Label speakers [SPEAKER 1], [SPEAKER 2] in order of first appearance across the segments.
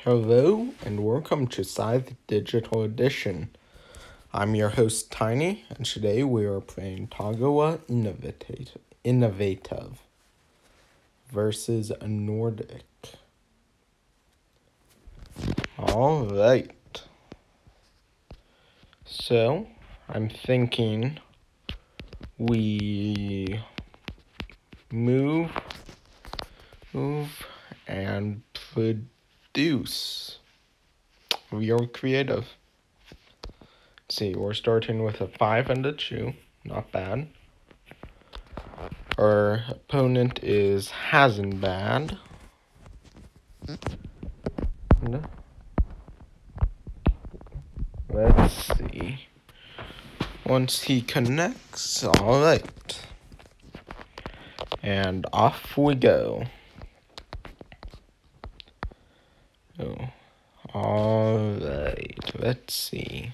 [SPEAKER 1] Hello and welcome to Scythe Digital Edition. I'm your host Tiny, and today we are playing Togawa Innovative versus a Nordic. Alright. So, I'm thinking we move, and produce. We are creative. Let's see, we're starting with a 5 and a 2. Not bad. Our opponent is Hazenbad. Let's see. Once he connects, alright. And off we go. Oh, alright, let's see.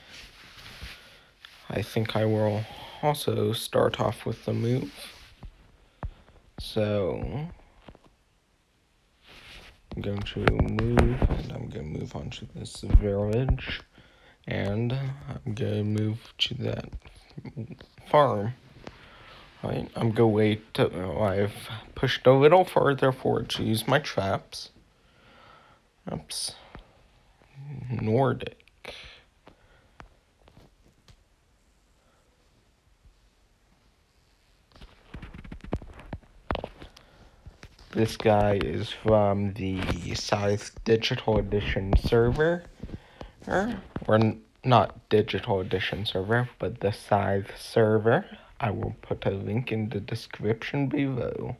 [SPEAKER 1] I think I will also start off with the move. So, I'm going to move, and I'm going to move on to this village. And I'm going to move to that farm. Right, I'm going to wait till I've pushed a little further forward to use my traps. Oops. Nordic. This guy is from the Scythe Digital Edition server. Or not Digital Edition server, but the Scythe server. I will put a link in the description below.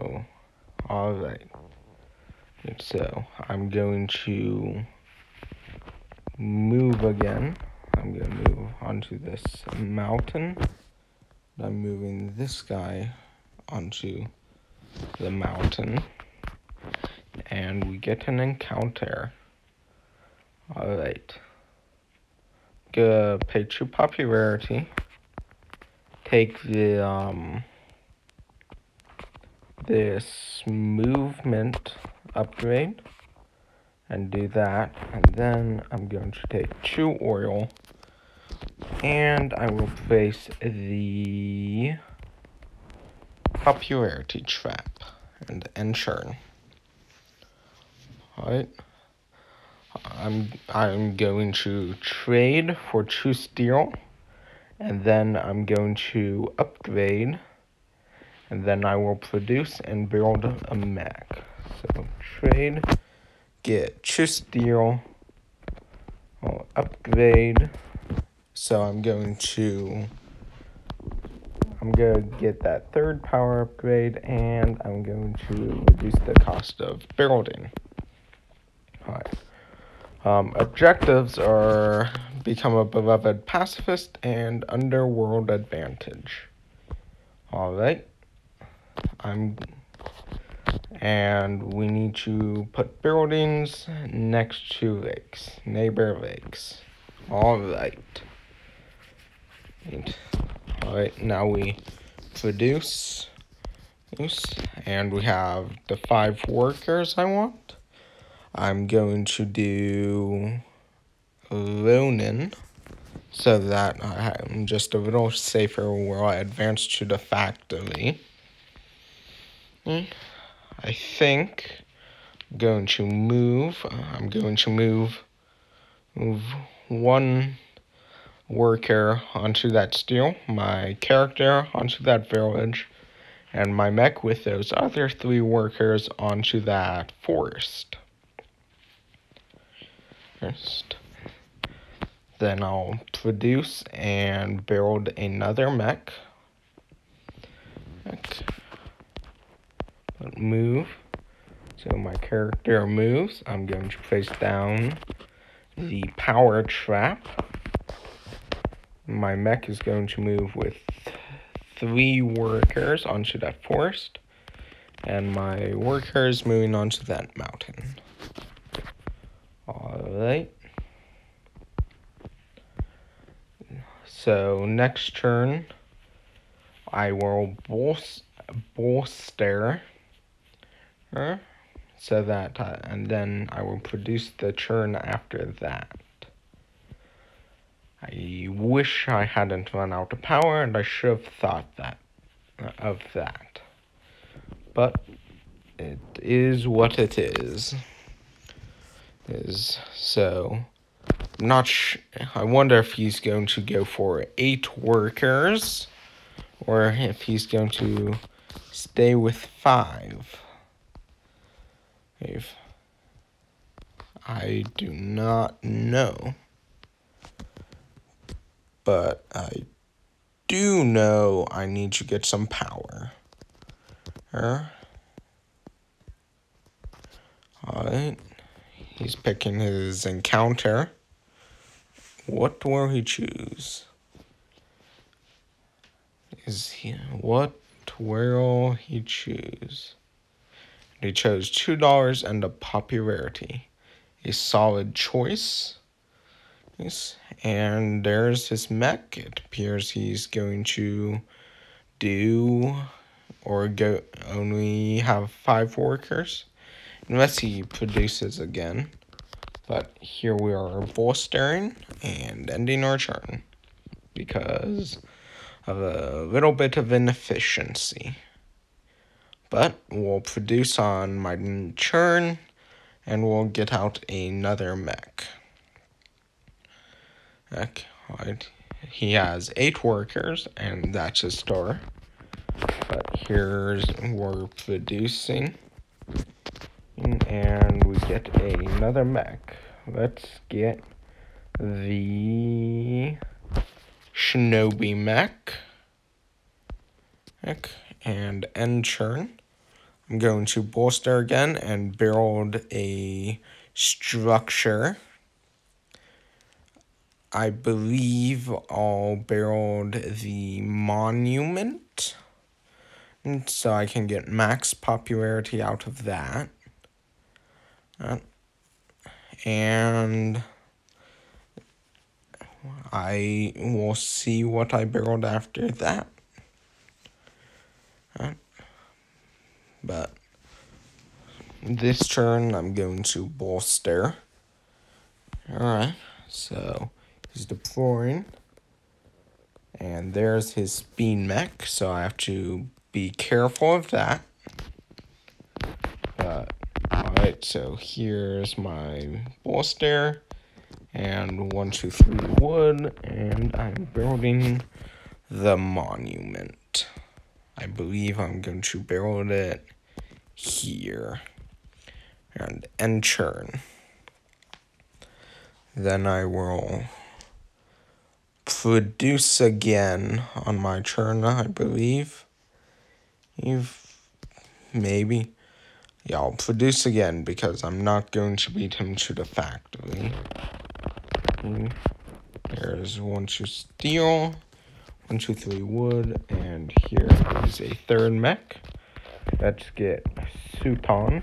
[SPEAKER 1] Oh, alright. So, I'm going to move again. I'm going to move onto this mountain. I'm moving this guy onto the mountain. And we get an encounter. Alright. Gonna pay 2 popularity. Take the, this movement upgrade. And do that. And then I'm going to take 2 oil. And I will place the popularity trap and ensure. Alright. I'm going to trade for 2 steel, and then I'm going to upgrade, and then I will produce and build a mech. So trade, get 2 steel, I'll upgrade. So I'm going to get that 3rd power upgrade, and I'm going to reduce the cost of building. Alright. Objectives are become a beloved pacifist and underworld advantage. Alright. And we need to put buildings next to lakes, neighbor lakes. Alright. Alright, now we produce. And we have the 5 workers I want. I'm going to do Ronin so that I'm just a little safer where I advance to the factory. I think I'm going to move 1 worker onto that steel, my character onto that village, and my mech with those other 3 workers onto that forest. First. Then I'll produce and build another mech. Move. So my character moves. I'm going to place down the power trap. My mech is going to move with 3 workers onto that forest. And my workers moving onto that mountain. Alright. So next turn, I will bolster so that, and then I will produce the churn after that. I wish I hadn't run out of power, and I should have thought of that. But it is what it is. So I wonder if he's going to go for 8 workers, or if he's going to stay with 5. I do not know. But I do know I need to get some power. Alright. He's picking his encounter. What will he choose? What will he choose? He chose $2 and a popularity. A solid choice. Yes. And there's his mech. It appears he's going to only have 5 workers. Unless he produces again. But here we are bolstering and ending our turn because of a little bit of inefficiency. But we'll produce on my turn and we'll get out another mech. Right. He has 8 workers and that's a star. But we're producing. And we get another mech. Let's get the Shinobi mech. And end turn. I'm going to bolster again and build a structure. I believe I'll build the monument. And so I can get max popularity out of that. And I will see what I build after that. But this turn, I'm going to bolster. Alright, so he's deploying. And there's his speed mech, so I have to be careful of that. Alright, so here's my bolster. And 1, 2, 3 wood. And I'm building the monument. I believe I'm going to build it here. And end turn. Then I will produce again on my turn, I believe. Maybe. Yeah, I'll produce again because I'm not going to beat him to the factory. There's 1, 2 steel, 1, 2, 3 wood, and here is a third mech. Let's get suit on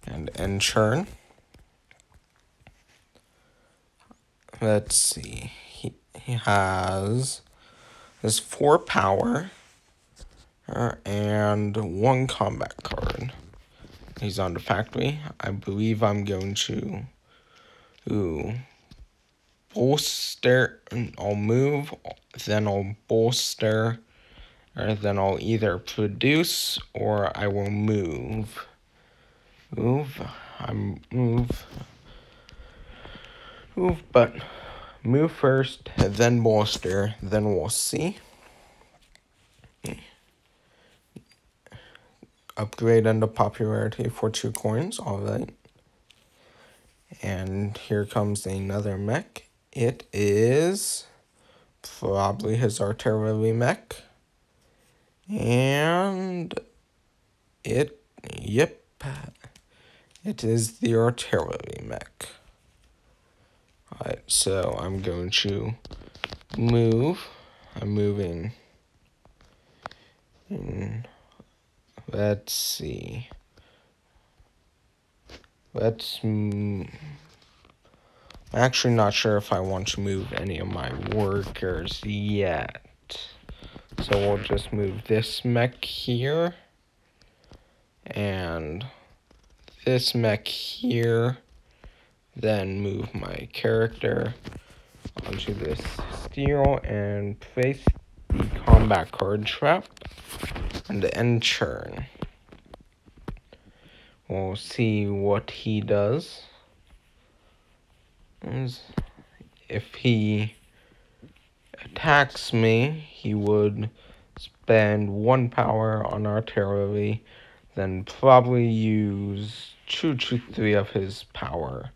[SPEAKER 1] and end turn. Let's see. He has 4 power and 1 combat card. He's on the factory. I believe I'm going to bolster. I'll move, then I'll bolster, or then I'll either produce or I will move. But move first, then bolster, then we'll see. Upgrade under popularity for 2 coins, alright. And here comes another mech. It is probably his artillery mech. And it is the artillery mech. Alright, so I'm going to move. I'm moving. Let's see. I'm actually not sure if I want to move any of my workers yet. So we'll just move this mech here. and this mech here, then move my character onto this steel and place the combat card trap and end turn. We'll see what he does. If he attacks me, he would spend 1 power on artillery, then probably use 2 to 3 of his power,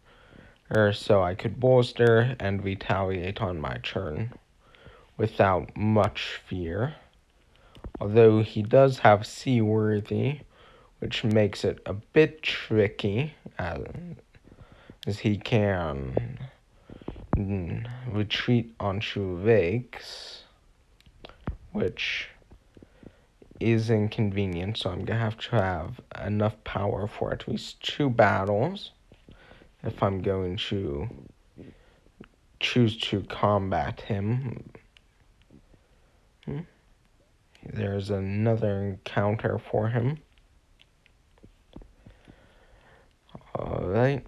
[SPEAKER 1] so I could bolster and retaliate on my turn without much fear. Although he does have seaworthy, which makes it a bit tricky, as he can retreat onto lakes, which is inconvenient, so I'm gonna have to have enough power for at least 2 battles if I'm going to choose to combat him. There's another encounter for him. Alright,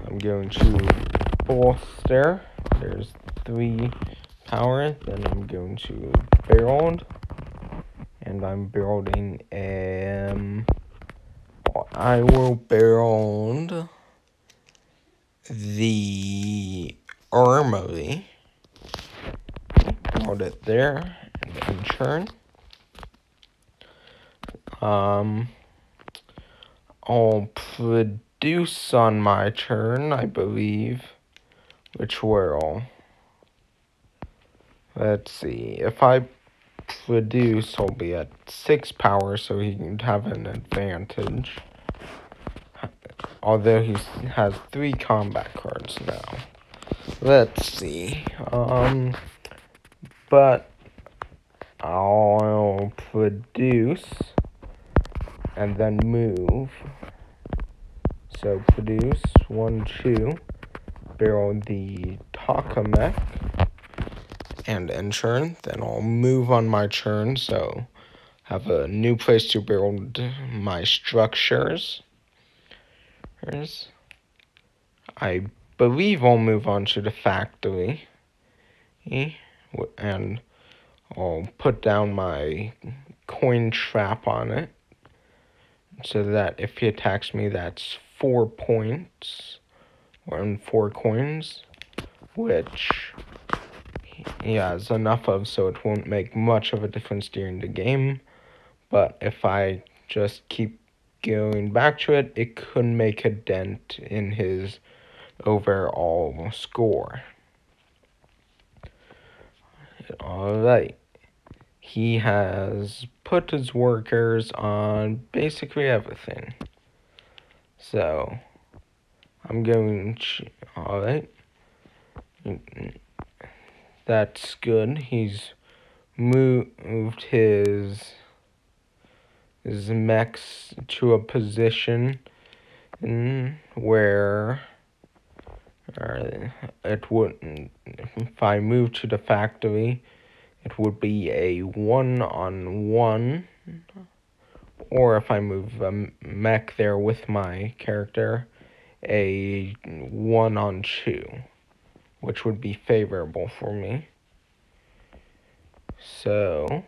[SPEAKER 1] I'm going to bolster. There's 3 power, then I'm going to build, and I'm building I will build the armory. Build it there and turn. I'll produce on my turn, I believe, which will, let's see, if I produce, I'll be at 6 power, so he can have an advantage. Although he has 3 combat cards now. Let's see. But I'll produce and then move. So produce 1, 2, build the Tokamek and end turn. Then I'll move on my turn, so have a new place to build my structures. I believe I'll move on to the factory, and I'll put down my coin trap on it, so that if he attacks me, that's 4 points, or 4 coins, which he has enough of, so it won't make much of a difference during the game. But if I just keep going back to it, it could make a dent in his overall score. Alright. He has put his workers on basically everything. So, I'm going to... Alright. That's good. He's moved his mechs to a position where it wouldn't, if I move to the factory, it would be a 1-on-1, or if I move a mech there with my character, a 1-on-2, which would be favorable for me. So,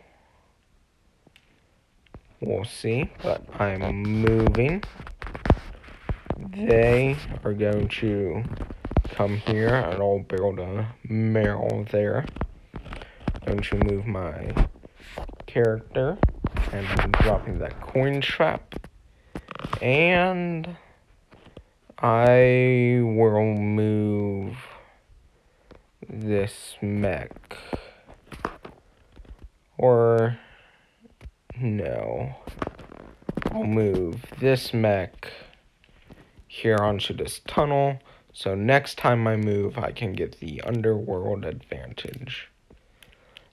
[SPEAKER 1] we'll see, but I'm moving. They are going to come here, and I'll build a barrel there. I'm going to move my character, and I'm dropping that coin trap. And I will move this mech. Or, no. I'll move this mech here onto this tunnel, so next time I move, I can get the underworld advantage.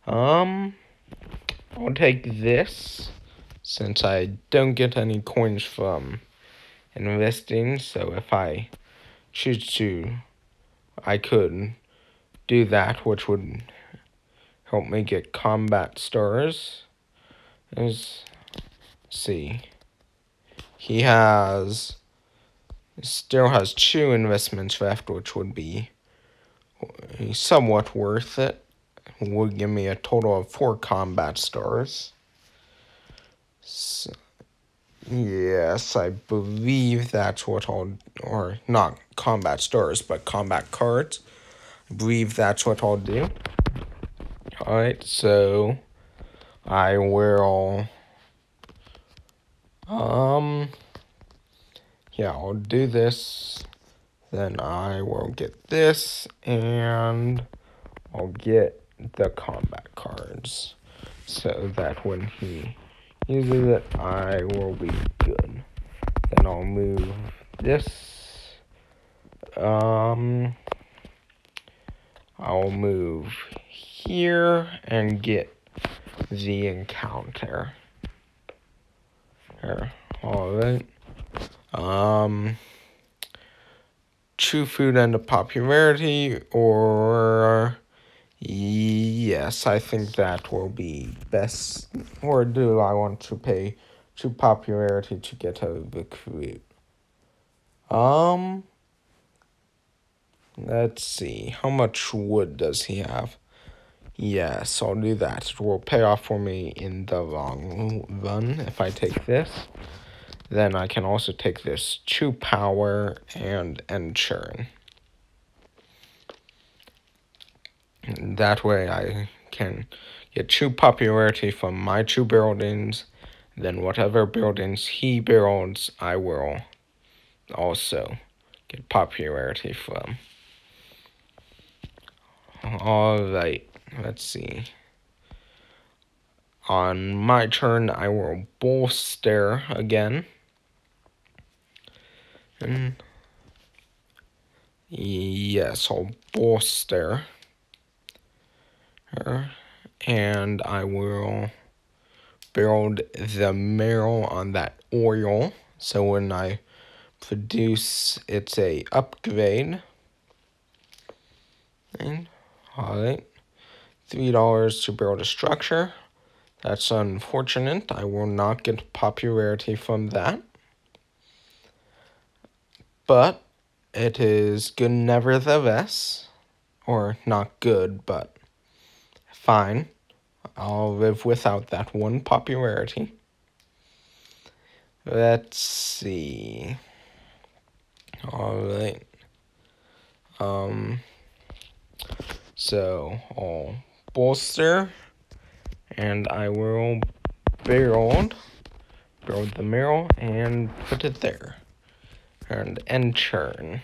[SPEAKER 1] I'll take this, since I don't get any coins from investing, so if I choose to, I could do that, which would help me get combat stars. Let's see. he still has 2 investments left, which would be somewhat worth it. Would give me a total of 4 combat stars. So, yes, I believe that's what or not combat stars, but combat cards. I believe that's what I'll do. Alright, so I will, yeah, I'll do this, then I will get this, and I'll get the combat cards, so that when he uses it, I will be good. Then I'll move this, I'll move here and get the encounter. Here, alright. True food and a popularity, or yes, I think that will be best. Or do I want to pay true popularity to get a recruit? Let's see. How much wood does he have? Yes, I'll do that. It will pay off for me in the long run if I take this. Then I can also take this true power and churn. That way I can get true popularity from my 2 buildings. Then whatever buildings he builds, I will also get popularity from. Alright, let's see. On my turn, I will bolster again. And yes, I'll bolster her. And I will build the mill on that oil. So when I produce, it's a upgrade. And, alright. $3 to build a structure. That's unfortunate. I will not get popularity from that. But it is good nevertheless. Or not good, but fine. I'll live without that 1 popularity. Let's see. Alright. So I'll bolster, and I will build the mill and put it there. And churn.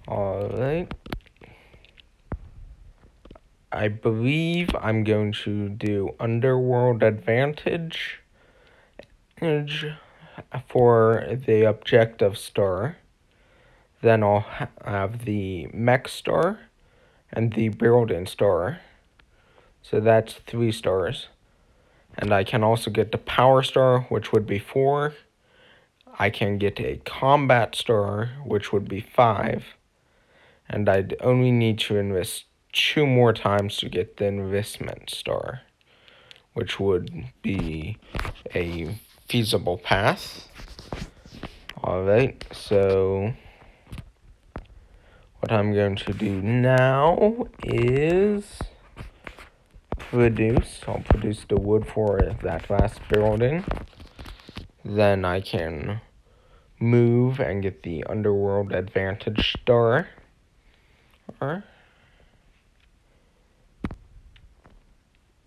[SPEAKER 1] Alright. I believe I'm going to do Underworld Advantage for the objective star. Then I'll have the mech star and the building star. So that's 3 stars. And I can also get the power star, which would be 4. I can get a combat star, which would be 5. And I'd only need to invest 2 more times to get the investment star, which would be a feasible path. Alright, so what I'm going to do now is produce. I'll produce the wood for that last building. Then I can move and get the Underworld Advantage star.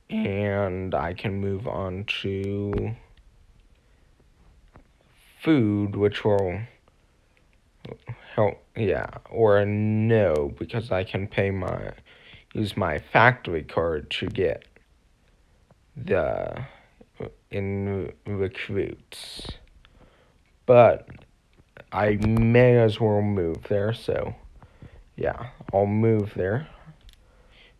[SPEAKER 1] And I can move on to food, which will help, yeah, or no, because I can use my factory card to get the recruits. But I may as well move there, so yeah, I'll move there.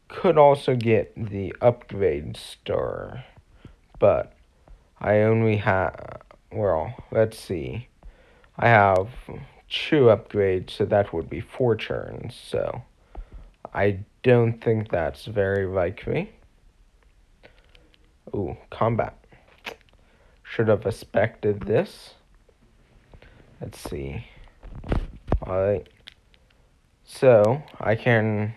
[SPEAKER 1] Could also get the upgrade star, but I only have, well, let's see. I have 2 upgrades, so that would be 4 turns, so I don't think that's very likely. Ooh, combat. Should have expected this. let's see. Alright. So, I can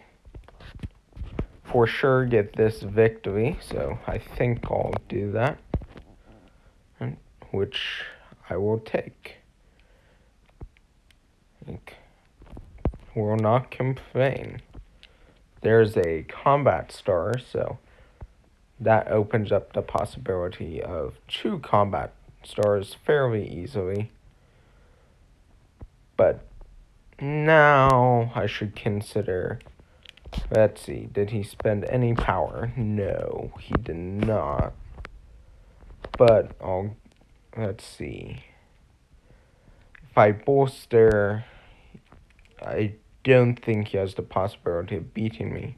[SPEAKER 1] for sure get this victory, so I think I'll do that. Which I will take. Will not complain. There's a combat star, so that opens up the possibility of 2 combat stars fairly easily. But now I should consider, let's see, did he spend any power? No, he did not. But let's see. If I bolster, I don't think he has the possibility of beating me.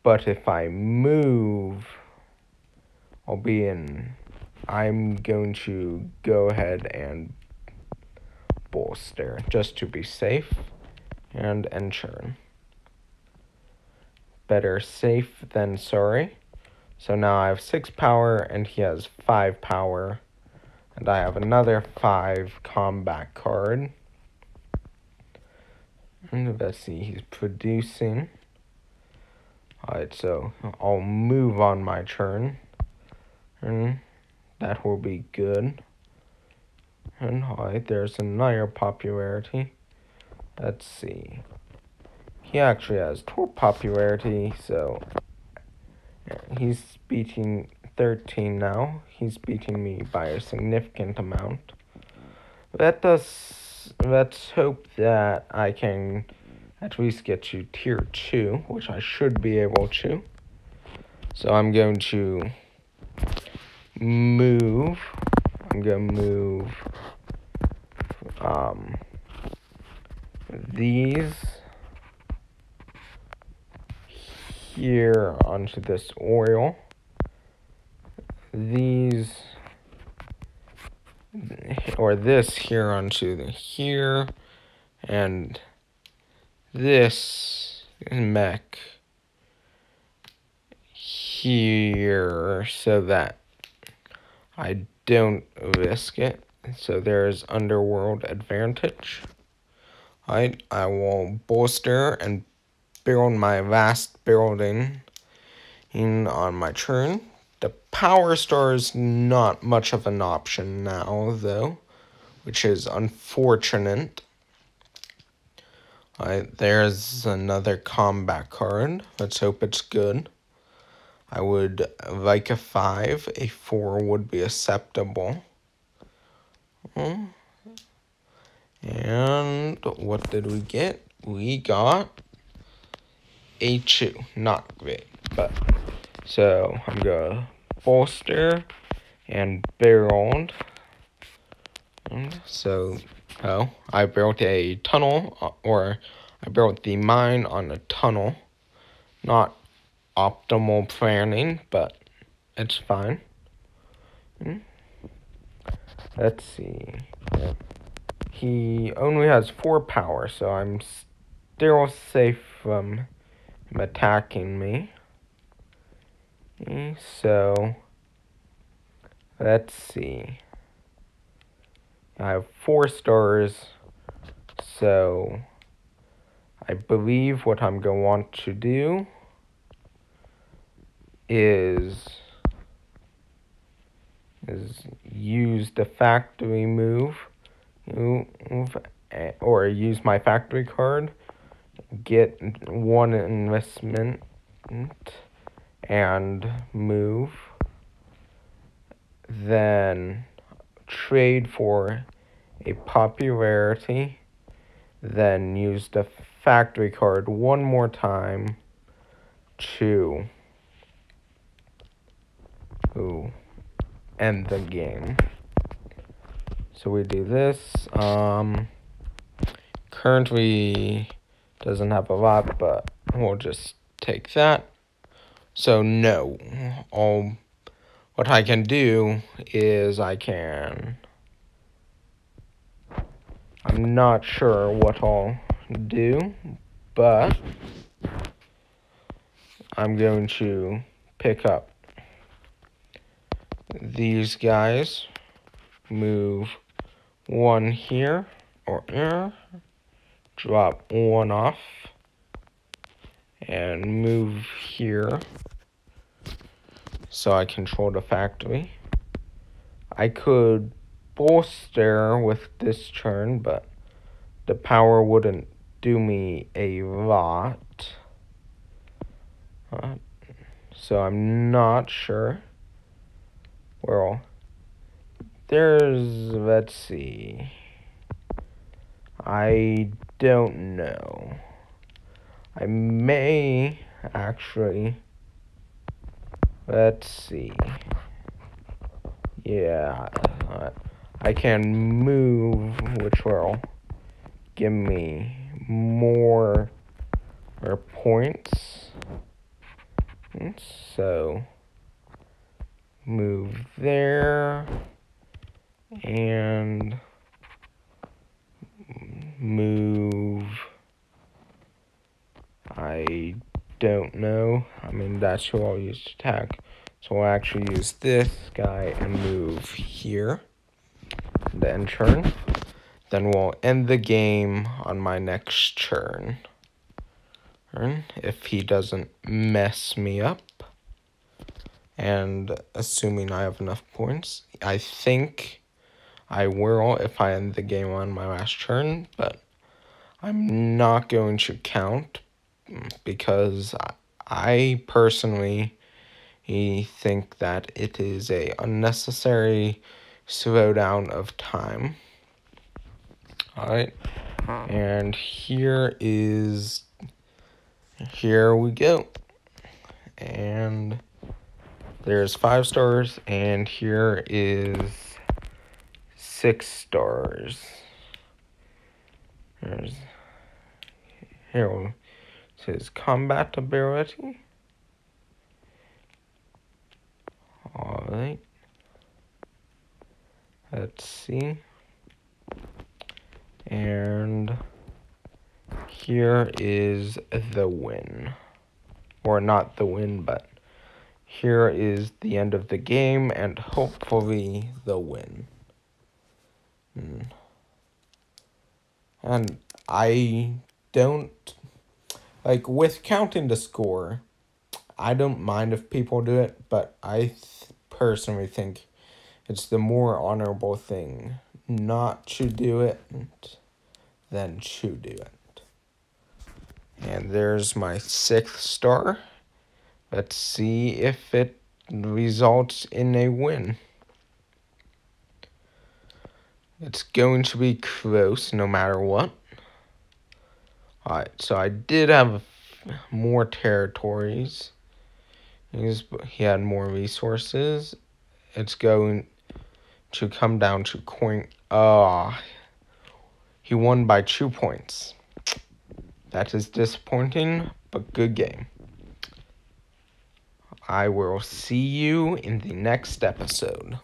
[SPEAKER 1] But if I move, I'm going to go ahead and bolster just to be safe and ensure. Better safe than sorry. So now I have 6 power and he has 5 power. And I have another 5 combat card. And let's see, he's producing. Alright, so I'll move on my turn. And that will be good. And alright, there's another popularity. Let's see. He actually has 12 popularity, so he's beating 13 now. He's beating me by a significant amount. Let's hope that I can at least get to tier 2, which I should be able to. So I'm going to move. I'm going to move these here onto this oil. These, or this here onto the here, and this mech here so that I don't risk it. So there's underworld advantage. I will bolster and build my last building on my turn. The power star is not much of an option now, though, which is unfortunate. There's another combat card. Let's hope it's good. I would like a 5. A 4 would be acceptable. And what did we get? We got a 2. Not great, but so I'm gonna bolster and build. So, I built a tunnel, or I built the mine on a tunnel. Not optimal planning, but it's fine. Let's see. He only has 4 power, so I'm still safe from him attacking me. So, let's see. I have 4 stars, so I believe what I'm going to want to do is use the factory move, or use my factory card, get 1 investment, and move, then trade for a popularity, then use the factory card 1 more time to end the game. So we do this. Currently doesn't have a lot, but we'll just take that. So no, what I can do is I'm not sure what I'll do, but I'm going to pick up these guys, move 1 here, or drop 1 off, and move here so I control the factory. I could bolster with this turn, but the power wouldn't do me a lot. So I'm not sure. Well, let's see. I don't know. I may actually, let's see. Yeah, I can move, which will give me more points. So move there and move. I don't know. I mean, that's who I'll use to attack. So I'll actually use this guy and move here. The end turn. Then we'll end the game on my next turn. If he doesn't mess me up. And assuming I have enough points. I think I will if I end the game on my last turn. But I'm not going to count. Because I personally think that it is a unnecessary slowdown of time. Alright, and here we go. And there's 5 stars, and here is 6 stars. Here it says combat ability. Alright. Let's see. And here is the win. Or not the win, but here is the end of the game and hopefully the win. And I don't, like, with counting the score, I don't mind if people do it, but I personally think it's the more honorable thing not to do it than to do it. And there's my 6th star. Let's see if it results in a win. It's going to be close no matter what. Alright, so I did have more territories. He had more resources. It's going to come down to coin. He won by 2 points. That is disappointing, but good game. I will see you in the next episode.